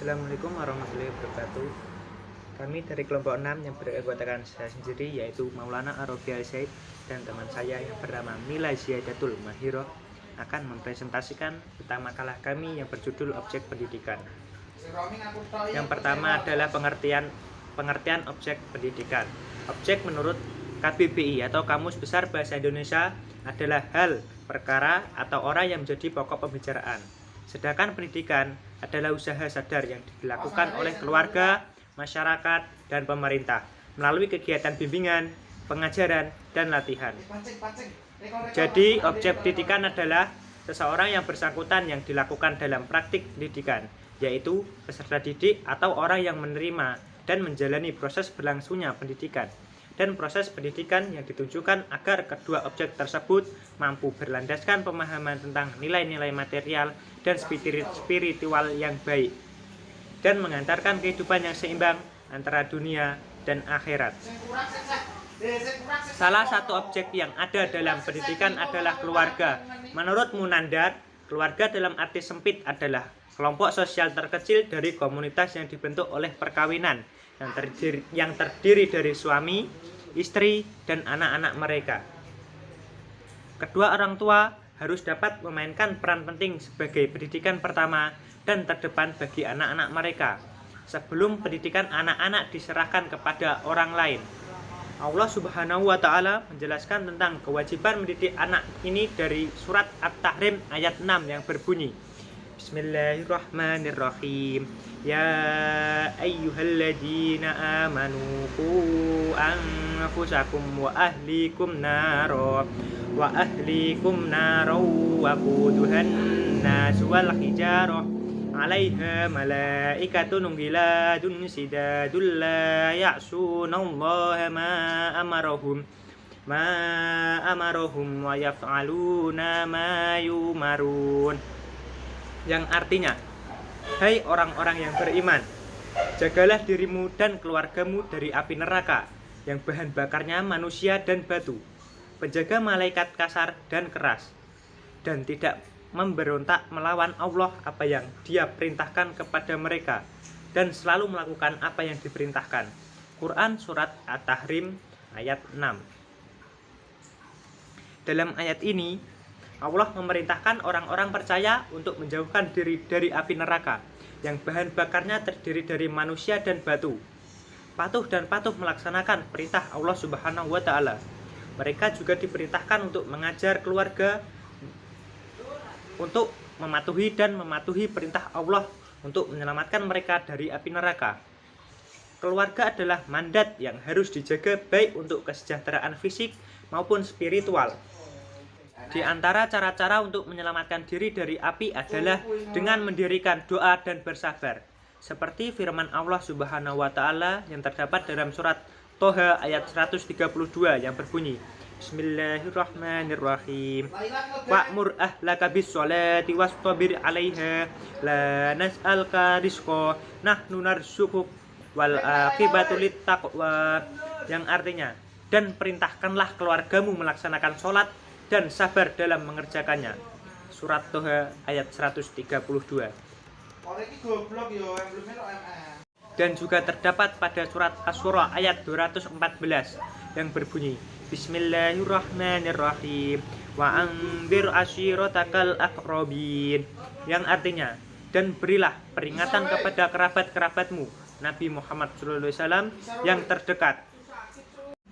Assalamualaikum warahmatullahi wabarakatuh. Kami dari kelompok 6 yang beranggotakan saya sendiri, yaitu Maulana Arabi Al-Zaid dan teman saya yang bernama Mila Ziyadatul Mahiro, akan mempresentasikan tentang makalah kami yang berjudul Objek Pendidikan. Yang pertama adalah pengertian objek pendidikan. Objek menurut KBBI atau Kamus Besar Bahasa Indonesia adalah hal, perkara, atau orang yang menjadi pokok pembicaraan. Sedangkan pendidikan adalah usaha sadar yang dilakukan oleh keluarga, masyarakat, dan pemerintah melalui kegiatan bimbingan, pengajaran, dan latihan. Jadi, objek pendidikan adalah seseorang yang bersangkutan yang dilakukan dalam praktik pendidikan, yaitu peserta didik atau orang yang menerima dan menjalani proses berlangsungnya pendidikan, dan proses pendidikan yang ditunjukkan agar kedua objek tersebut mampu berlandaskan pemahaman tentang nilai-nilai material dan spiritual yang baik, dan mengantarkan kehidupan yang seimbang antara dunia dan akhirat. Salah satu objek yang ada dalam pendidikan adalah keluarga. Menurut Munandar, keluarga dalam arti sempit adalah kelompok sosial terkecil dari komunitas yang dibentuk oleh perkawinan yang terdiri dari suami, istri, dan anak-anak mereka. Kedua orang tua harus dapat memainkan peran penting sebagai pendidikan pertama dan terdepan bagi anak-anak mereka sebelum pendidikan anak-anak diserahkan kepada orang lain. Allah Subhanahu wa Ta'ala menjelaskan tentang kewajiban mendidik anak ini dari surat At-Tahrim ayat 6 yang berbunyi, Bismillahirrahmanirrahim. Ya ayyuhalladzina amanu qu anfusakum wa ahlikum naro wa quduhan nas wal hijarah 'alaiha malaikatun ghiladun sidadul la ya'sunallaha ma amarahum wa yaf'aluna ma yumarun. Yang artinya, hai orang-orang yang beriman, jagalah dirimu dan keluargamu dari api neraka yang bahan bakarnya manusia dan batu, penjaga malaikat kasar dan keras, dan tidak memberontak melawan Allah apa yang Dia perintahkan kepada mereka, dan selalu melakukan apa yang diperintahkan. Quran Surat At-Tahrim ayat 6. Dalam ayat ini, Allah memerintahkan orang-orang percaya untuk menjauhkan diri dari api neraka yang bahan bakarnya terdiri dari manusia dan batu. Patuh melaksanakan perintah Allah Subhanahu wa Ta'ala. Mereka juga diperintahkan untuk mengajar keluarga untuk mematuhi perintah Allah untuk menyelamatkan mereka dari api neraka. Keluarga adalah mandat yang harus dijaga baik untuk kesejahteraan fisik maupun spiritual. Di antara cara-cara untuk menyelamatkan diri dari api adalah dengan mendirikan doa dan bersabar, seperti firman Allah Subhanahu wa Ta'ala yang terdapat dalam surat Toha ayat 132 yang berbunyi, Bismillahirrahmanirrahim. Wa'mur ahlaka bis-sholati wastabir 'alaiha la nas'alka rizqa nahnu narzuquk wal aqibatu littaqwa. Yang artinya, dan perintahkanlah keluargamu melaksanakan sholat dan sabar dalam mengerjakannya. Surat Toha ayat 132. Dan juga terdapat pada surat Asy-Syura ayat 214 yang berbunyi, Bismillahirrahmanirrahim. Wa anzir ashiratakal aqrabin. Yang artinya, dan berilah peringatan kepada kerabat-kerabatmu Nabi Muhammad SAW yang terdekat.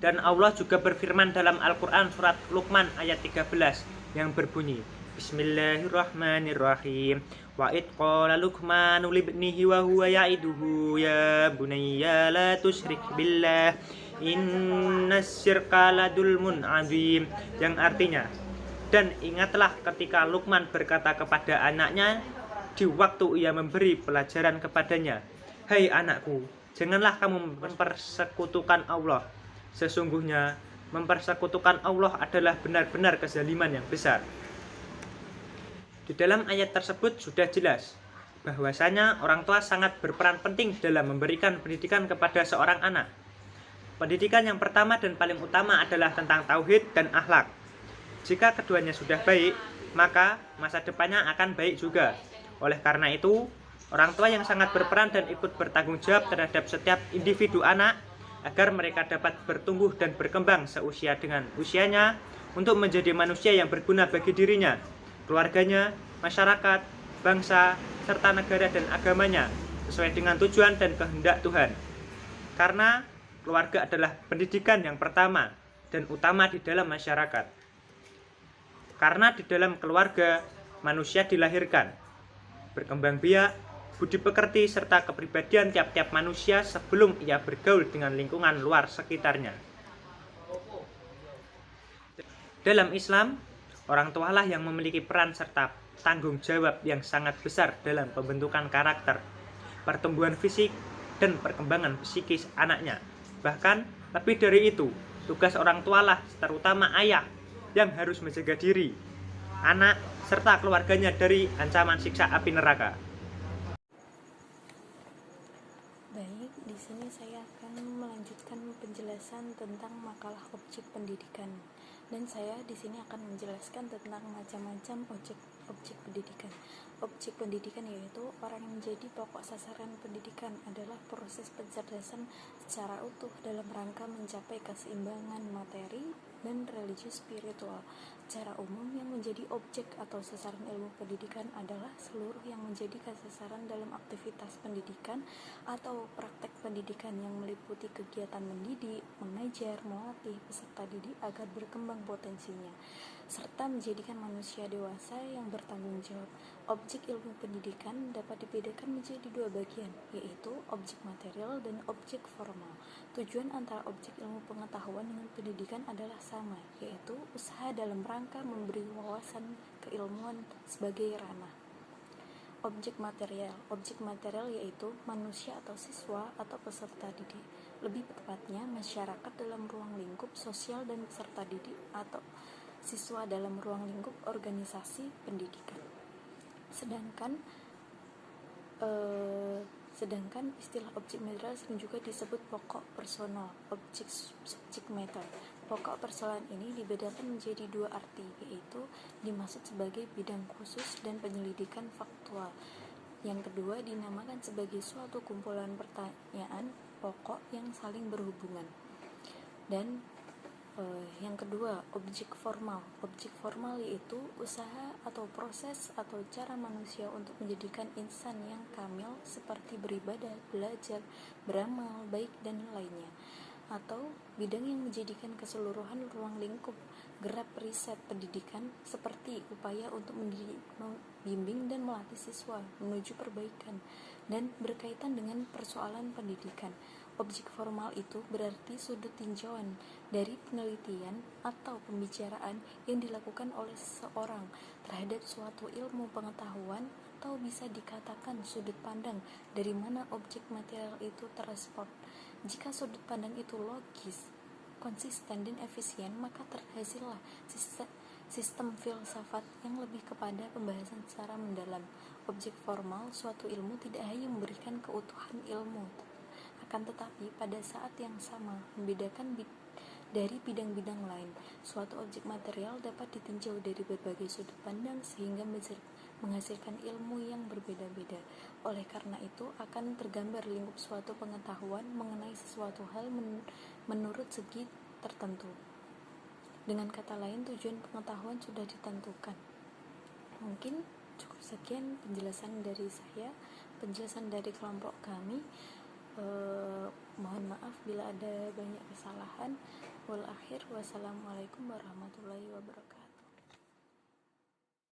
Dan Allah juga berfirman dalam Al-Quran surat Luqman ayat 13 yang berbunyi, Bismillahirrahmanirrahim. Wa id qala Luqmanu libnihi wa huwa ya'iduhu ya bunayya la tusyrik billah innas syirka ladulmun 'adzim. Yang artinya, dan ingatlah ketika Luqman berkata kepada anaknya di waktu ia memberi pelajaran kepadanya, hai anakku, janganlah kamu mempersekutukan Allah. Sesungguhnya mempersekutukan Allah adalah benar-benar kezaliman yang besar. Di dalam ayat tersebut sudah jelas bahwasanya orang tua sangat berperan penting dalam memberikan pendidikan kepada seorang anak. Pendidikan yang pertama dan paling utama adalah tentang tauhid dan akhlak. Jika keduanya sudah baik, maka masa depannya akan baik juga. Oleh karena itu, Orang tua yang sangat berperan dan ikut bertanggung jawab terhadap setiap individu anak agar mereka dapat bertumbuh dan berkembang seusia dengan usianya untuk menjadi manusia yang berguna bagi dirinya, keluarganya, masyarakat, bangsa, serta negara dan agamanya sesuai dengan tujuan dan kehendak Tuhan. Karena keluarga adalah pendidikan yang pertama dan utama di dalam masyarakat. Karena di dalam keluarga manusia dilahirkan, berkembang biak, budi pekerti, serta kepribadian tiap-tiap manusia sebelum ia bergaul dengan lingkungan luar sekitarnya. Dalam Islam, orang tualah yang memiliki peran serta tanggung jawab yang sangat besar dalam pembentukan karakter, pertumbuhan fisik, dan perkembangan psikis anaknya. Bahkan lebih dari itu, tugas orang tualah, terutama ayah, yang harus menjaga diri, anak, serta keluarganya dari ancaman siksa api neraka. Baik, di sini saya akan melanjutkan penjelasan tentang makalah objek pendidikan. Dan saya di sini akan menjelaskan tentang macam-macam objek pendidikan. Objek pendidikan yaitu orang yang menjadi pokok sasaran pendidikan adalah proses pencerdasan secara utuh dalam rangka mencapai keseimbangan materi dan religius spiritual. Secara umum, yang menjadi objek atau sasaran ilmu pendidikan adalah seluruh yang menjadi sasaran dalam aktivitas pendidikan atau praktek pendidikan yang meliputi kegiatan mendidik, mengajar, melatih peserta didik agar berkembang potensinya, serta menjadikan manusia dewasa yang bertanggung jawab. Objek ilmu pendidikan dapat dibedakan menjadi dua bagian, yaitu objek material dan objek formal. Tujuan antara objek ilmu pengetahuan dengan pendidikan adalah sama, yaitu usaha dalam rangka memberi wawasan keilmuan sebagai ranah. Objek material yaitu manusia atau siswa atau peserta didik, lebih tepatnya masyarakat dalam ruang lingkup sosial dan peserta didik atau siswa dalam ruang lingkup organisasi pendidikan. Sedangkan istilah objek material sering juga disebut pokok personal, objek subject matter. Pokok persoalan ini dibedakan menjadi dua arti, yaitu dimaksud sebagai bidang khusus dan penyelidikan faktual. Yang kedua dinamakan sebagai suatu kumpulan pertanyaan pokok yang saling berhubungan. Dan yang kedua, objek formal. Objek formal yaitu usaha atau proses atau cara manusia untuk menjadikan insan yang kamil seperti beribadah, belajar, beramal baik dan lainnya. Atau bidang yang menjadikan keseluruhan ruang lingkup gerak riset pendidikan seperti upaya untuk membimbing dan melatih siswa menuju perbaikan dan berkaitan dengan persoalan pendidikan. Objek formal itu berarti sudut tinjauan dari penelitian atau pembicaraan yang dilakukan oleh seseorang terhadap suatu ilmu pengetahuan, atau bisa dikatakan sudut pandang dari mana objek material itu terespon. Jika sudut pandang itu logis, konsisten dan efisien, maka terhasillah sistem filsafat yang lebih kepada pembahasan secara mendalam. Objek formal suatu ilmu tidak hanya memberikan keutuhan ilmu, akan tetapi pada saat yang sama membedakan dari bidang-bidang lain. Suatu objek material dapat ditinjau dari berbagai sudut pandang sehingga menghasilkan ilmu yang berbeda-beda. Oleh karena itu akan tergambar lingkup suatu pengetahuan mengenai sesuatu hal menurut segi tertentu. Dengan kata lain, tujuan pengetahuan sudah ditentukan. Mungkin cukup sekian penjelasan dari saya, penjelasan dari kelompok kami. Mohon maaf bila ada banyak kesalahan. Wal akhir, wassalamualaikum warahmatullahi wabarakatuh.